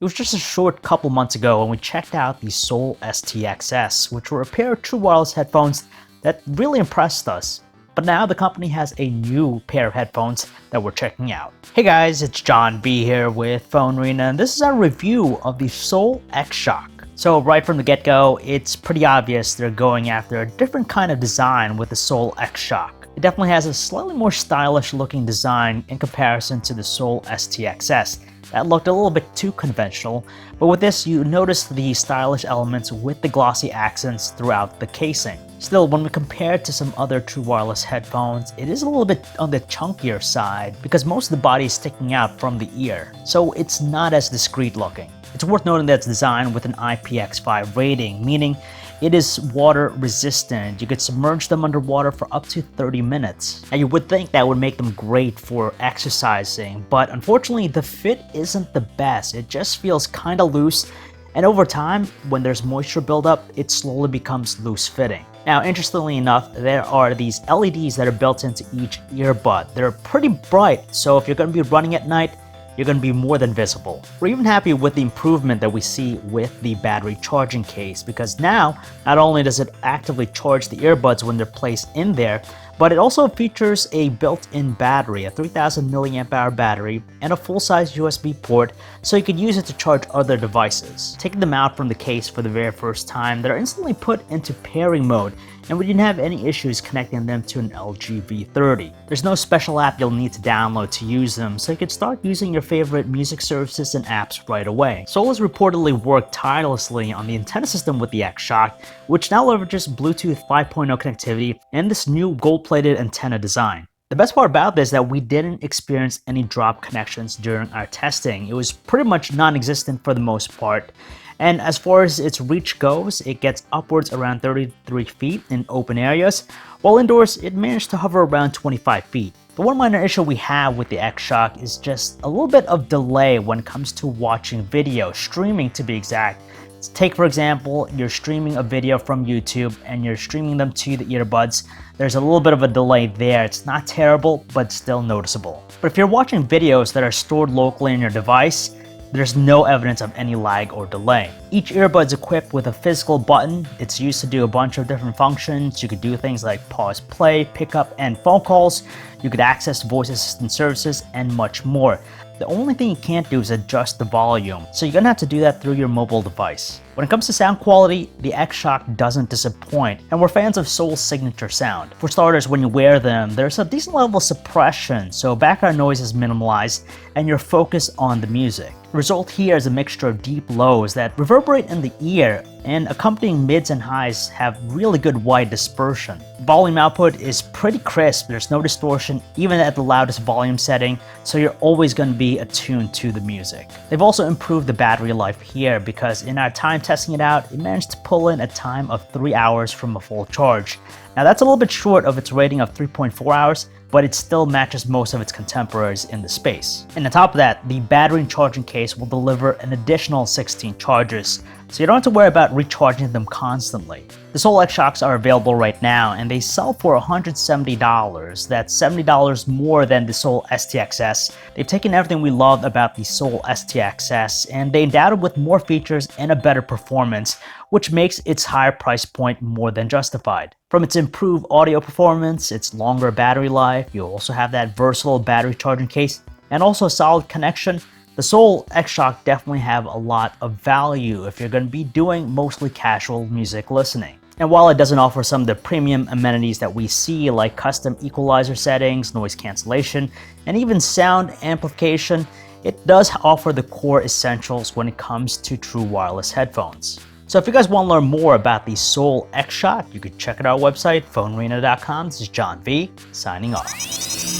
It was just a short couple months ago when we checked out the Soul ST-XS, which were a pair of true wireless headphones that really impressed us. But now the company has a new pair of headphones that we're checking out. Hey guys, it's John B here with PhoneArena, and this is our review of the Soul X-Shock. So right from the get-go, it's pretty obvious they're going after a different kind of design with the Soul X-Shock. It definitely has a slightly more stylish looking design in comparison to the Soul ST-XS. That looked a little bit too conventional, but with this you notice the stylish elements with the glossy accents throughout the casing. Still, when we compare it to some other true wireless headphones, it is a little bit on the chunkier side because most of the body is sticking out from the ear, so it's not as discreet looking. It's worth noting that it's designed with an IPX5 rating, meaning it is water resistant. You could submerge them underwater for up to 30 minutes. Now you would think that would make them great for exercising, but unfortunately the fit isn't the best. It just feels kind of loose, and over time, when there's moisture buildup, it slowly becomes loose fitting. Now, interestingly enough, there are these LEDs that are built into each earbud. They're pretty bright, so if you're going to be running at night, you're going to be more than visible. We're even happy with the improvement that we see with the battery charging case, because now not only does it actively charge the earbuds when they're placed in there, but it also features a built-in battery, a 3000 milliamp hour battery, and a full-size USB port, so you could use it to charge other devices. Taking them out from the case for the very first time, they're instantly put into pairing mode, and we didn't have any issues connecting them to an LG V30. There's no special app you'll need to download to use them, so you can start using your favorite music services and apps right away. Soul has reportedly worked tirelessly on the antenna system with the X-Shock, which now leverages Bluetooth 5.0 connectivity and this new gold-plated antenna design. The best part about this is that we didn't experience any drop connections during our testing. It was pretty much non-existent for the most part. And as far as its reach goes, it gets upwards around 33 feet in open areas, while indoors it managed to hover around 25 feet. The one minor issue we have with the X-Shock is just a little bit of delay when it comes to watching video, streaming to be exact. Take for example, you're streaming a video from YouTube and you're streaming them to the earbuds. There's a little bit of a delay there. It's not terrible, but still noticeable. But if you're watching videos that are stored locally on your device, there's no evidence of any lag or delay. Each earbud is equipped with a physical button. It's used to do a bunch of different functions. You could do things like pause, play, pick up, and phone calls. You could access voice assistant services and much more. The only thing you can't do is adjust the volume, so you're gonna have to do that through your mobile device. When it comes to sound quality, the X-Shock doesn't disappoint, and we're fans of Soul's signature sound. For starters, when you wear them, there's a decent level of suppression, so background noise is minimalized, and you're focused on the music. The result here is a mixture of deep lows that reverberate in the ear, and accompanying mids and highs have really good wide dispersion. Volume output is pretty crisp, there's no distortion even at the loudest volume setting, so you're always going to be attuned to the music. They've also improved the battery life here because in our time testing it out, it managed to pull in a time of 3 hours from a full charge. Now that's a little bit short of its rating of 3.4 hours, but it still matches most of its contemporaries in the space. And on top of that, the battery and charging case will deliver an additional 16 charges, so you don't have to worry about recharging them constantly. The Soul X-Shocks are available right now, and they sell for $170. That's $70 more than the Soul ST-XS. They've taken everything we loved about the Soul ST-XS, and they endowed it with more features and a better performance, which makes its higher price point more than justified. From its improved audio performance, its longer battery life, you also have that versatile battery charging case, and also a solid connection. The Soul X-Shock definitely have a lot of value if you're going to be doing mostly casual music listening. And while it doesn't offer some of the premium amenities that we see like custom equalizer settings, noise cancellation, and even sound amplification, it does offer the core essentials when it comes to true wireless headphones. So if you guys want to learn more about the Soul X-Shock, you could check out our website, PhoneArena.com. This is John V, signing off.